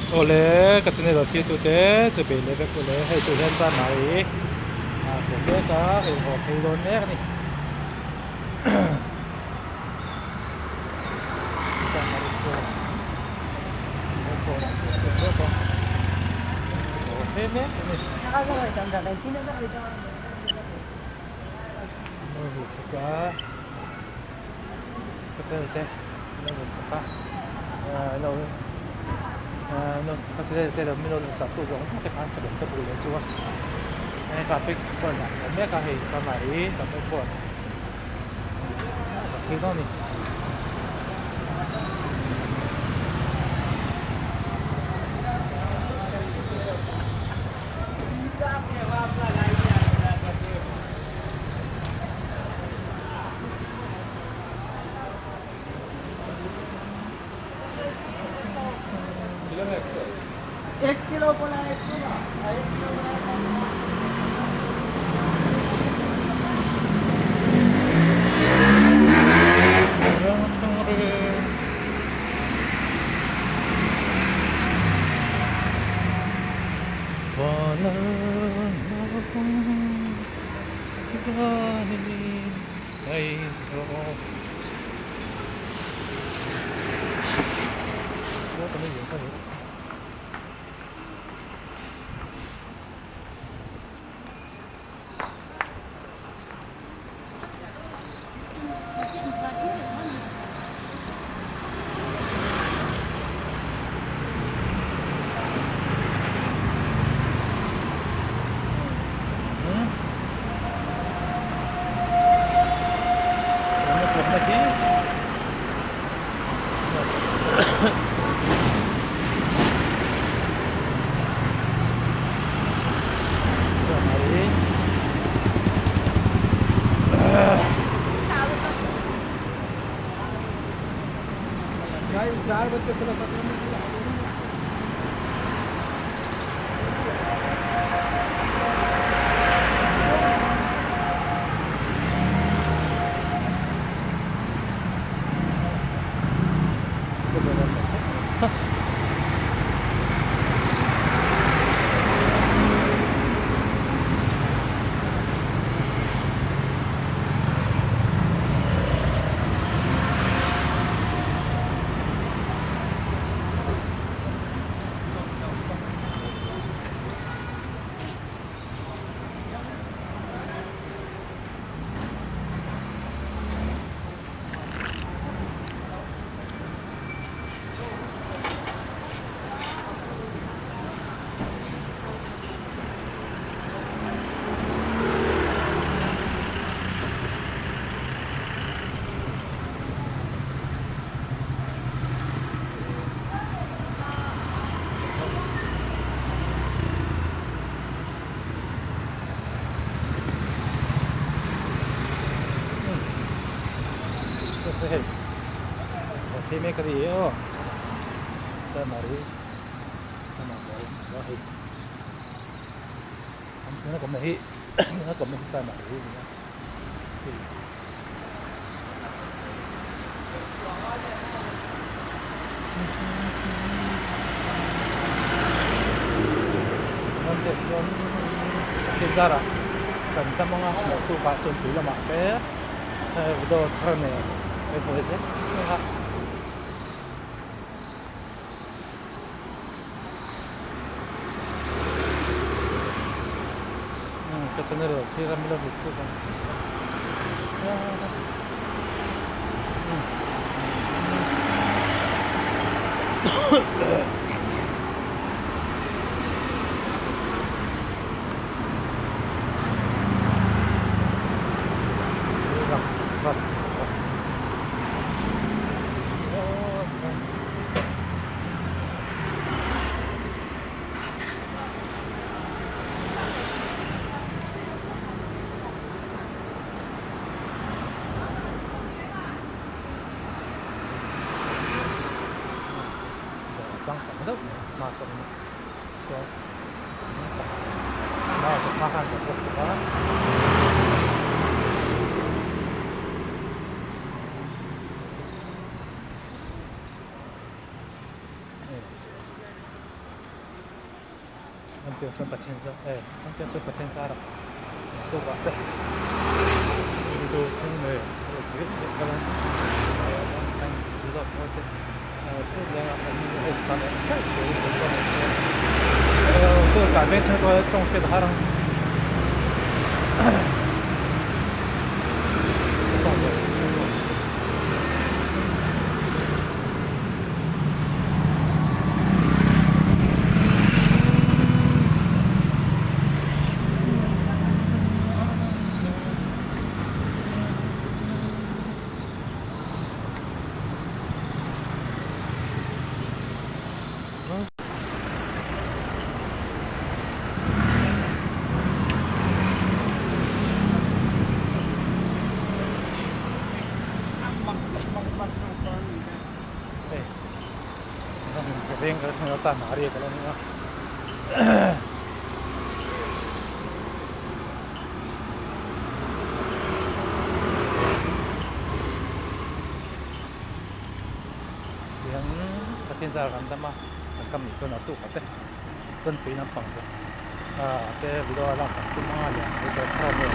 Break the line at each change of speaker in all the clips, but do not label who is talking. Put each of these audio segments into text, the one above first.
好嘞，搿次呢，老天都得这边那边过来，还有昨天在哪里？啊，这边个还有可以到那个呢，在哪里过？没过，没过。哦，嘿呢，那是啥个？这这，那是啥个？那。No, consider minul satu jong ke kan sebab ke boleh jua. Tapi pun lah, kami kahit kamari tapi pun. Kita ni.
एक किलो बोला 100 का 1 किलो भाई 4:17
Thì mấy cái gì đó, sao mà đi, sao mà bỏ đi, nó cũng mấy, nó cũng mấy sao mà đi, nanti con kita ra, kan kita mga moto pa chon pila ma pe, do trane, pe pwede, Kecenderung kira bilang itu kan. 장판도 masuk so masuk makan ke kita ท่องเที่ยวชนประเทศท่องเที่ยวชนประเทศสหรัฐตัวแบบ ดูขึ้นเลยกำลัง看知道我这现在我们会传的这个这个改变成个正确的哈让动作这边个要站哪里个了呢？yang patin sa kan tama kami so na tu kate chân pi na pang de te video la sa tu ma ya te pro mo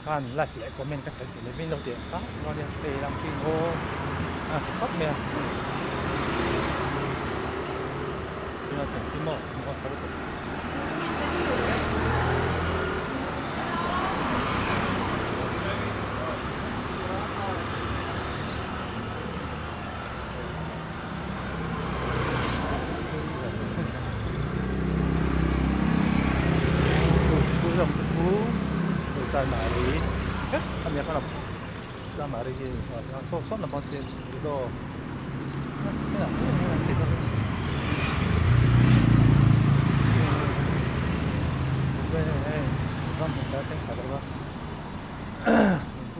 kan live lại comment các cái lấy video tiền đó nó đi về làm phim ô phát mẹ nó thành phim một nó có được在马里，他们也看到，在马里去，说那么些一个，这个，咱们在听好的吧，不，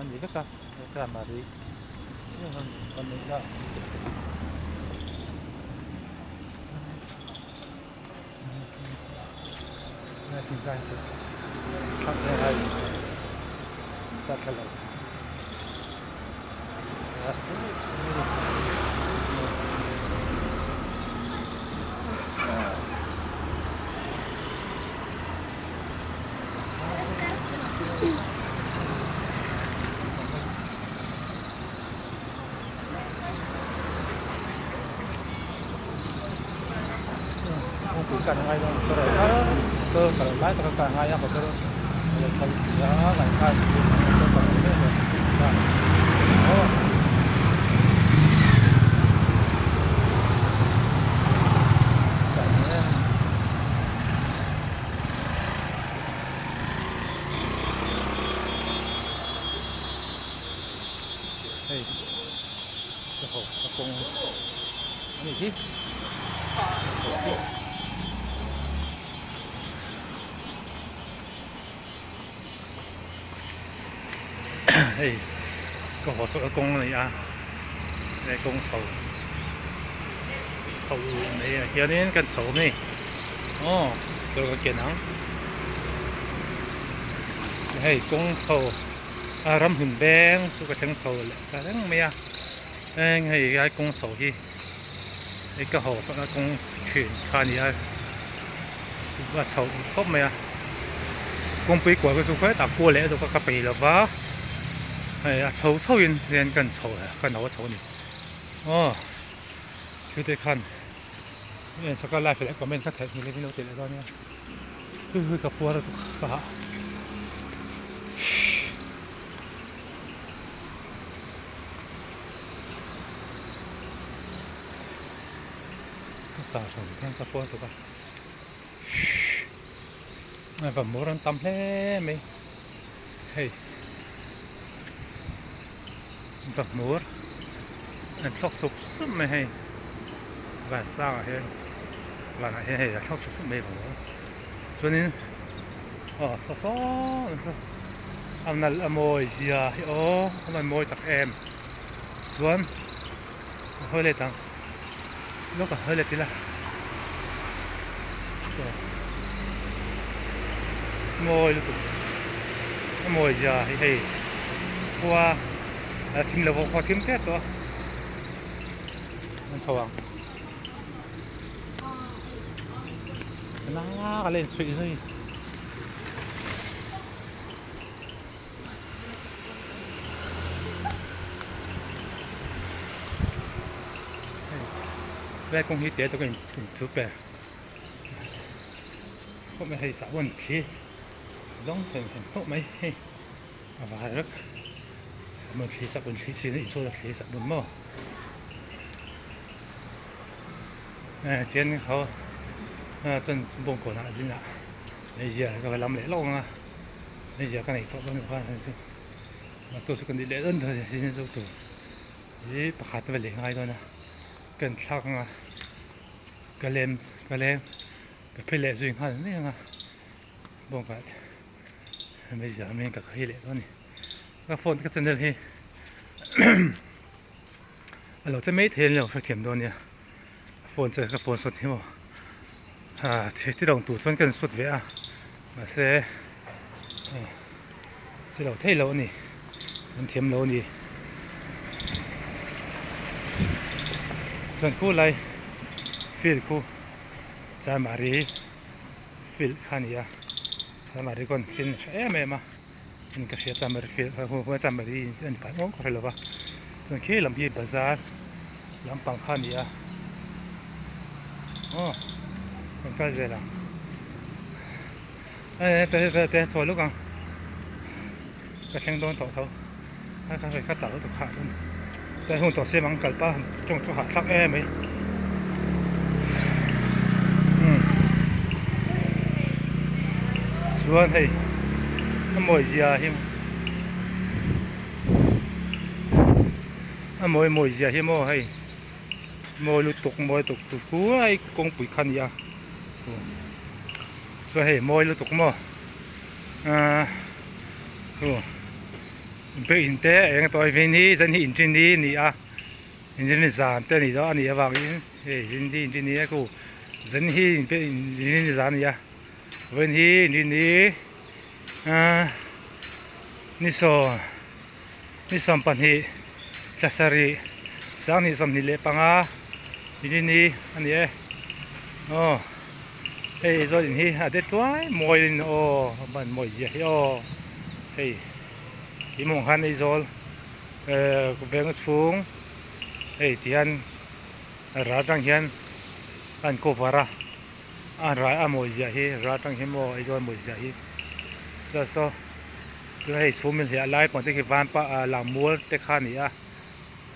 你这个在马里，咱们那。挺在是，看起来下车了。Không cần ngay đâu, tôi kalau lái tôi cần ngay apa tôi kalau sudah lain kan tôi cần cái này oh hey cái con này gì hey個河屬嘅公嚟啊，你公草你啊，有啲跟草咩？哦，做個技能，hey公草รำหุ่นแดงตัวกระชัง草เลยแต่ทั้ง咩啊？係喺公草去，你個河屬嘅公權看而家話草卜咩啊？公俾過個做塊打過嚟，做個咖啡啦吧？係啊，草完連根草啊，跟我草呢。哦，佢哋看，呢個個 live 嚟個面佢睇你呢邊度嚟嗰啲，佢個波都嚇。咋上天個波都吧？哎，唔冇人抌咧未？係。vật múa là thóc sụp sụp mày hay và sao hay và lại hay là thóc sụp sụp mày vào cho nên sao anh là mồi gì à anh là mồi tặc em xuống hơi lên tăng lúc hơi lên tí là mồi tụ mồi giờ hay qua thím là có thím tết đóมันสว่างน่าเล่นสวยเลยแรกคงฮิตเตะตัวกันทุบไปก็ไม่ให้สาววันที่ต้องเห็นก็ไม่ให้อะไรหรอกมันคลีสักบนคลีซีนี่โซ่คลีสักบนหม้อเทียนเขา真不过那真的，那些个咱们来弄啊，那些个那做东西话，都是跟你来人头现在都多，咦，不还得厉害多呢，跟唱啊，个配来最看那样啊，不管，没啥没个可以来多呢，个风个真的嘿，เราจะไม่เทนเราสักเข็มตัวเนี่ยฝนเจอกับฝนสดที่บ่ที่เราตู่จนกันสุดเวะมาเซ่ที่เราเทเรานี่มันเทียมเรานี่ส่วนคู่ไรฟิลคู่จามารีฟิลขันยาจามารีก่อนฟิลไม่มาอันก็เสียจามารีฟิลหัวจามารีอันผ่านมองก็เห็นหรอวะส่วนขี้ลำพีบาซาร์ลำปังขันยาอ๋อมันก็เจ๋งละแต่ส่วนลูกอ่ะก็เชิงโดนต่อเขาถ้าเขาไปข้าจับแล้วถูกขาดต้นแต่หุ่นต่อเสียมังกัดป้าจงจุหักซักไหมส่วนให้มวยเสียหิมมวยเสียหิมให้มวยลุตุกมวยตุกกูไอ้กงปุ๋ยคันยาส่วนให้มวยลุตุกมั้งเป็นอินเตอร์เองตัวฟินี่ฉันอินจินีนี่อินจินีจานแต่นี่ตัวอันนี้ว่าอินจินีกูฉันเป็นอินจินีจานนี่วันนี้นี่นี่สมปันฮีคลาสรีสังนี่สมนี่เล็บปังนี่อันนี้เฮ้ยจอดินฮีเด็ดตัวมวยลินมันมวยเยอะเฮ้ยที่มองหันไอ้จอลกูเบ่งสูงเฮ้ยที่อันรัดจังเฮียนอันโคฟาระรัดมวยเยอะเฮ้รัดจังเฮียนไอ้จอลมวยเยอะเฮ้ซะคือให้ซูมิลเฮียไล่ปนที่คือวันปะหลังมัวเตะขานี่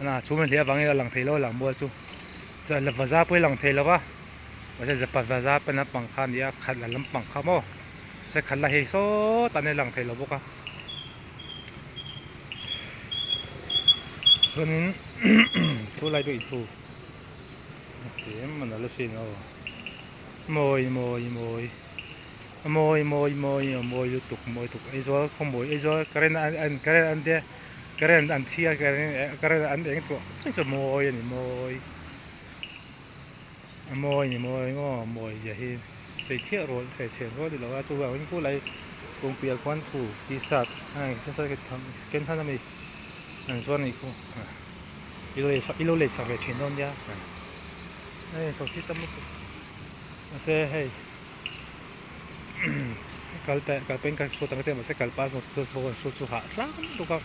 นะซูมิลเฮียบางอย่างหลังเทโลหลังมัวจูจะเลวซาไปหลังเทโลวะว่าจะปัดวาซาเป็นปังขานี่ขัดลำปังขาโม่จะขัดละเฮโซตอนในหลังเทโลบุกส่วนนี้ทุไลตัวอีกทูเดี๋ยวมันอะไรสิเนาะมวยลุตุกไอ้ตัวขโมยไอ้ตัวกระเรนอันเดียกระเรนอันเทียกระเรนอันเองตัวจะมวยนี่มวยอย่าให้ใส่เที่ยวรถใส่เสียงรถดีหรอว่าตัววันนี้กูเลยกงเปียกวันถูกดีสัตว์ที่ใส่กันทำกันท่านทำอีกส่วนนี้กูอีโลเลสักเลยทิ้งโดนยาเขาคิดตั้งมุกเซ่ให้kalau pengen suatu macam macam kalau pas suatu hal lah tu kan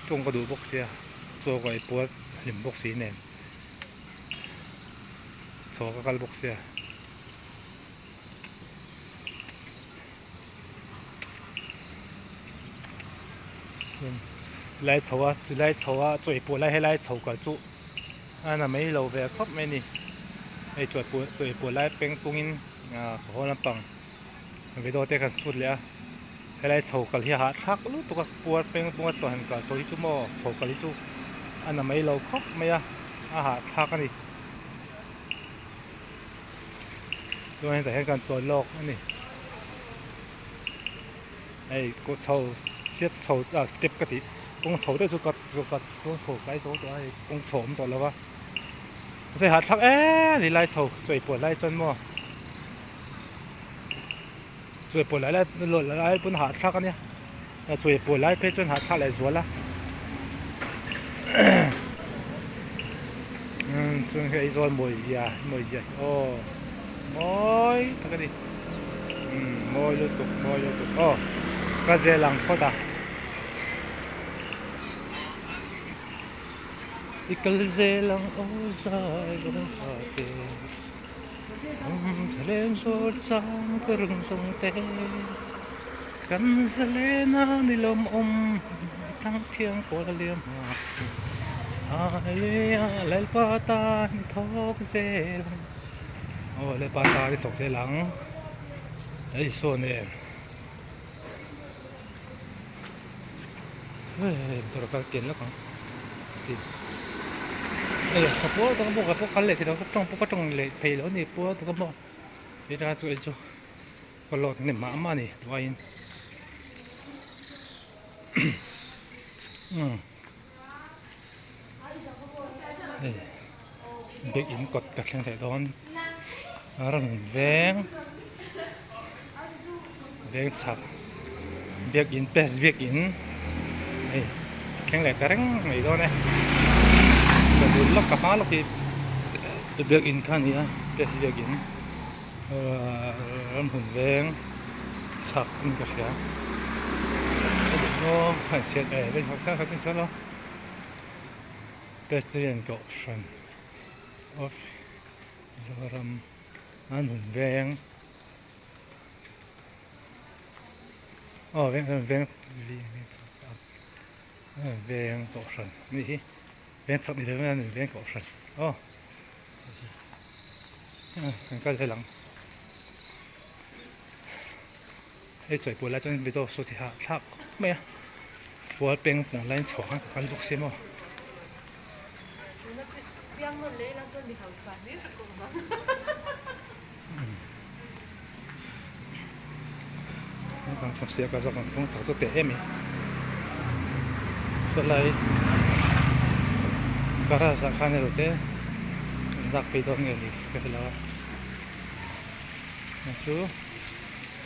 tunggu kedua box ya so kalau buat lim box ini so kalau box ya来凑啊最波来凑个组那没路呗可没呢最波来变公因可能帮ไปตัวเตะกันสุดเลยให้ได้โฉกกันที่หาทักรู้ตัวปวดเป็นปวดจนกันโฉกที่จุ่มโฉกกันที่จุ่มอันนั้นไม่เราครบไม่อาหารทักกันนี่ช่วยแต่ให้การจนโลกนี่ไอ้กูโฉกเจ็บโฉกเจ็บกติกงโฉกได้สุกัดโฉกไล่โฉกตัวไอ้กงโฉมตัวแล้ววะใส่หาทักหรือไล่โฉกจ่วยปวดไล่จนมั่ว最本来来本下差个呢，最本来配准下差来说了，准个一说没意啊，哦，没，他个的，没有多，哦，个这两块的。Ikalzelang osay sate Thalen sot sang karung song te Kan salena nilom Tang thiang pol liam Aleya lel pata ni thok zelang lel pata ni thok zelang Ai so ne Toro ken la kang cái bố tôi có cái bố khăn lệ thì nó có trong lệ thầy đó thì bố tôi có mua đi ra rồi cho còn lọt này mà này vậy biết in cột cả sang thầy đó rừng vén sập biết in best biết in cái này cái răng này đó này Dulu lah kapal di biak in kan ya, biak biak in, rampun veng, sak in kerja. Nó phải xét bên học sinh học sinh lo, Brazilian option of ram rampun veng, veng option ni. Vén sắp đi đến bên vén cổ sần, cái gì lắm, cái trời buổi lại cho nên bị đồ số thì hạ tháp mấy à, buổi bên bóng lên chó hàng cái lúc xem mà, còn không xia cái gì còn không tháo số tệ em ấy, số lại Cara sakane rote dak pidon ngeli kela Nachu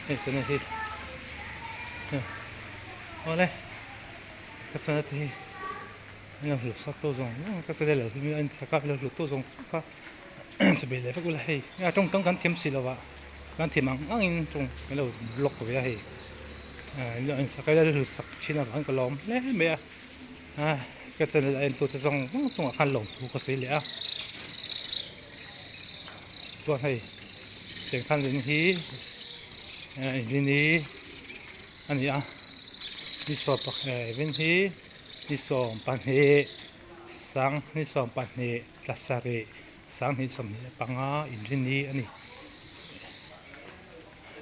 Etsana hi Ole Katsana hi Ina lu sakto zong Kasale la mi an sakap la lu to zong ka Sabi le fakula hi Ya trong kan thêm si lawa kan thêm ang in trong cái lo lok ko ya hi Ina an sakay la lu sak china kan ka lom le me cái chân là anh tôi trong khăn lồng thu có xí lẽ tôi hay tiền khăn đến hí bên đi anh đi đi sọp bên hí đi sọp bàn hệ sáng đi sọp bàn hệ là sa rệ sáng đi sọp bằng á bên đi anh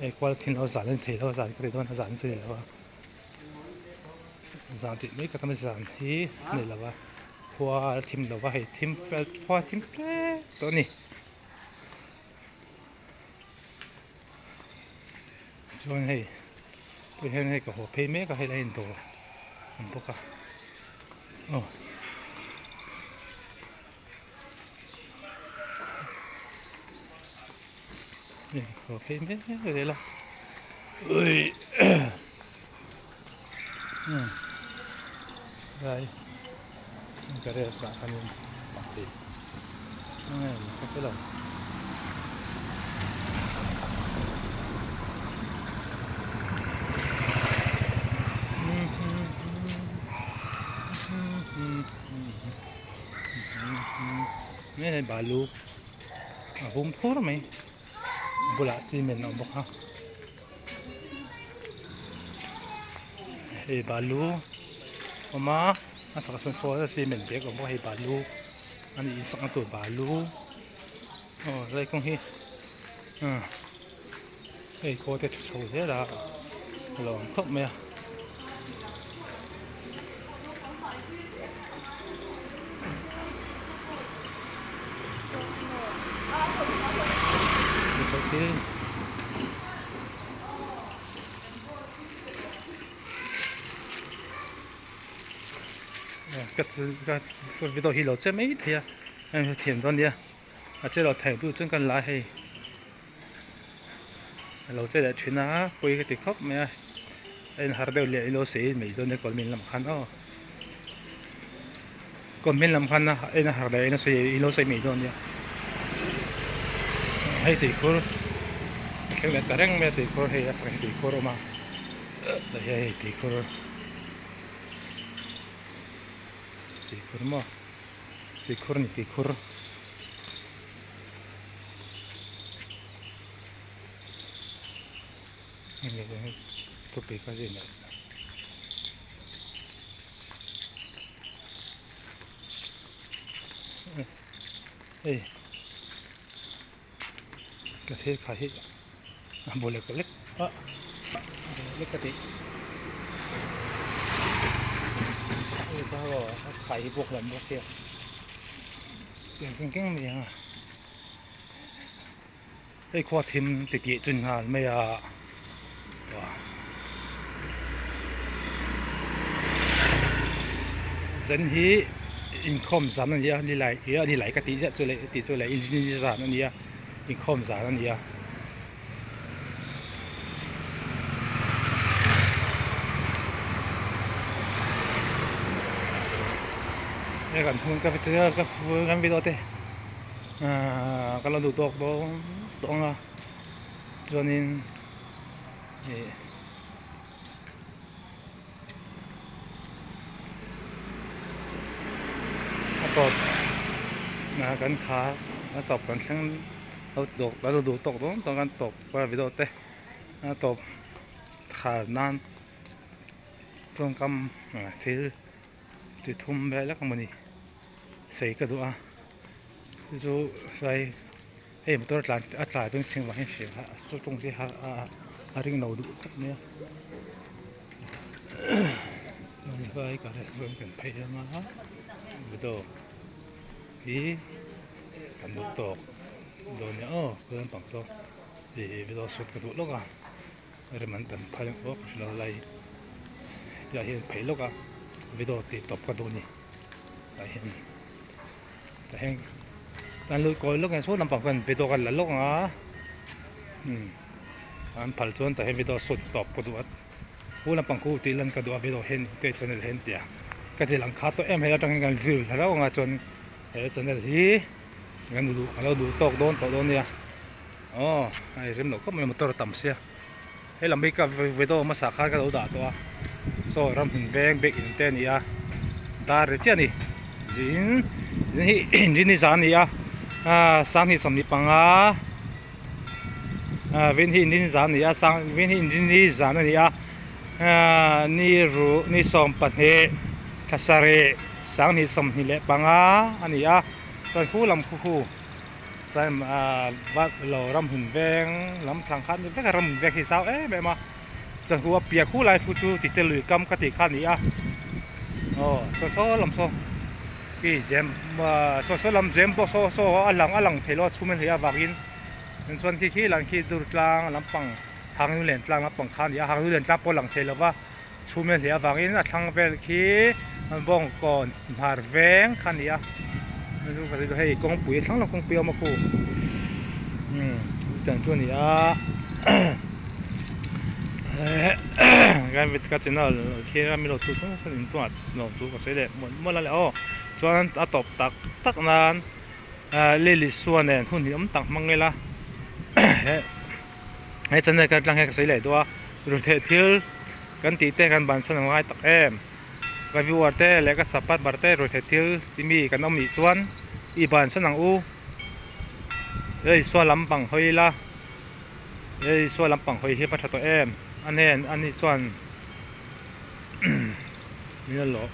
đi qua thiên lao giản lên thể lao giản cái đó nó giản gì đó giản thì mấy cái thằng giản thì này là ba hoa thím là ba hay thím phèn hoa thím phèn đó nè cho nên tôi hay cái hồ phê mấy cái hay là hình đồ không biết cả này hồ phê mấy cái đấy là ơi Rồi, cái này sẽ thành bằng tiền. Này, cái lồng. Cái này bà lu, vùng thô đó mày, bù lạ xi mền nó bốc ha. Hey bà lu. Oma, asa kasan soal si menbek omo hay balu, ani isang ato balu. Ray kong hi, hey ko te chou thế là, lòng thốc mẹ. Okay. Cái video hi lo che mấy thì em thiền con đi chế độ thầy biểu chân cần lại hay เราจะได้ชนะปุยกติครับไหมไอ้ฮาร์เดลเลี้ยเราเสียไม่โดนในกอลมินลำคันกอลมินลำคันนะไอ้ฮาร์เดลเราเสียไม่โดนเนี่ยให้ตีคูร์แข่งเล่นแต่แรงไม่ตีคูร์ให้สักตีคูร์มาแต่ให้ตีคูร์มาตีคูร์นี่ตีคูร์นี่ตัวปีกก็จะเนี่ยเฮ้ยกระเทยขายโบเล็กเล็กเล็กกระตินี่ก็ขายพวกลำพวกเที่ยวเก่งๆเลยไอ้ขวดทิมติดจุนหาไม่dân hi income giảm anh đi lại cái tí rồi lại in giảm anh income giảm anh cái gần không cái phương cái video thế cái lần đầu đó đó cho nênตบกันขาตบกันทั้งเราดูตกต้องกันตบว่าวิดีโอเตะตบขานานตรงกำที่ทุ่มไปแล้วก็มันนี่ใส่กระดูกจู่ใส่เฮ้ยมันตัวอัตราเป็นเชิงว่าให้เสียสุดตรงที่อาริงเราดูเนี่ยมันไปก็ได้ส่วนกันไปมาวิดีโอที่กันดูตกโดนเนี่ยเพื่อนปังโตที่วิดีโอสุดกระดูกลูกเรื่องมันเป็นพลังอกเราเลยอยากเห็นเพลลูกวิดีโอติดตบกระดูกนี่แต่เห็นแต่ลูกก้อยลูกไงสู้น้ำปังกันวิดีโอกันละลูกอันพัลจวนแต่เห็นวิดีโอสุดตบกระดูกผู้น้ำปังคู่ตีลันกระดูกวิดีโอเห็นเตะจนเห็นเดียก็ที่หลังคาตัวให้เราจังกันวิวแล้วงาจนจนที่งั้นดูเราดูตกโดนเนี่ยไอ้เรื่องหนูก็ไม่มาตัวต่ำเสียให้เราไม่กับวิดีโอมาสักครั้งก็ดูด่าตัวโซ่รำหินแวงเบกหินเต้นเนี่ยดาร์เจียนี่นี่จานเนี่ยสังหินสมนิปังวินหินนี่จานเนี่ยสังวินหินนี่จานเนี่ยนี่สมปันเหทัศเรสังหินสมหินเล็บปังอันนี้ตอนคู่ลำคู่ใส่วัดเรารำหินแวงลำทางคันนี่ก็รำหินแวงที่สาวแบบมาจนหัวเปียกคู่ลายผู้ชูจิตจะลุยกำกติขันนี้โซ่ลำโซ่กี่เจมโซ่ลำเจมโซ่อัลลังเทลอชุ่มเหี่ยววากินส่วนขี้หลังขี้ดูดลางลำปังหางยูเลนลางลำปังขันนี้หางยูเลนลางปอหลังเทลว่าชุ่มเหี่ยววากินทางเวลขี้บ้องก่อนหาแวงขันนี้ไม่รู้ว่าจะให้กองปุ๋ยทั้งเรากองปุ๋ยเอามาคู่จังตัวนี้การวิทย์การเจนเคยมีรถตู้ต้องคนอื่นตัวรถตู้ก็สวยเลยหมดแล้วส่วนตบตักนานเลี้ยส่วนเนี่ยหุ่นที่มันตักมังไงล่ะให้ฉันเนี่ยการตั้งให้สวยเลยตัวรถเที่ยวกันตีเต้กันบันสนองให้ตักกันวิวเต้แล้วก็สับปัดบาร์เต้รถเที่ยวที่มีกันต้องมีส่วนอีบันสนองส่วนลำปังหอยละส่วนลำปังหอยที่พัฒนาตัวอันนี้ส่วนนี่หรอ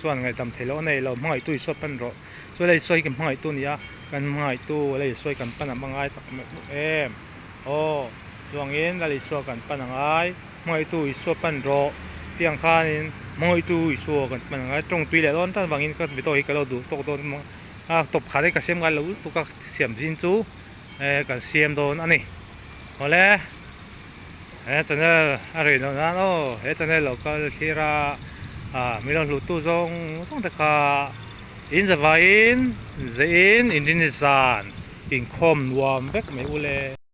ส่วนไงทำเทเลในเราไม่ตู้ส่วนปั้นหรอส่วนส่วนกันไม่ตู้นี้กันไม่ตู้ส่วนกันปั้นบางไงตักส่วนเงินส่วนกันปั้นบางไงไม่ตู้ส่วนปั้นหรอเตียงข้านี่ไม่ตู้ส่วนกันปั้นบางไงตรงปีเลยตอนบางเงินก็ไปตัวอีกเราดูตกตบขาได้กับเสียมกันเราตุกเสียมจินจูกับเสียมโดนอันนี้พอแล้วจนอะไรนั่นจนเราก็คิดว่ามีเราลุตู้ส่งแต่ข้าอินสวาอินอินดินิสานอินคอมรวมเวกไม่อุเล่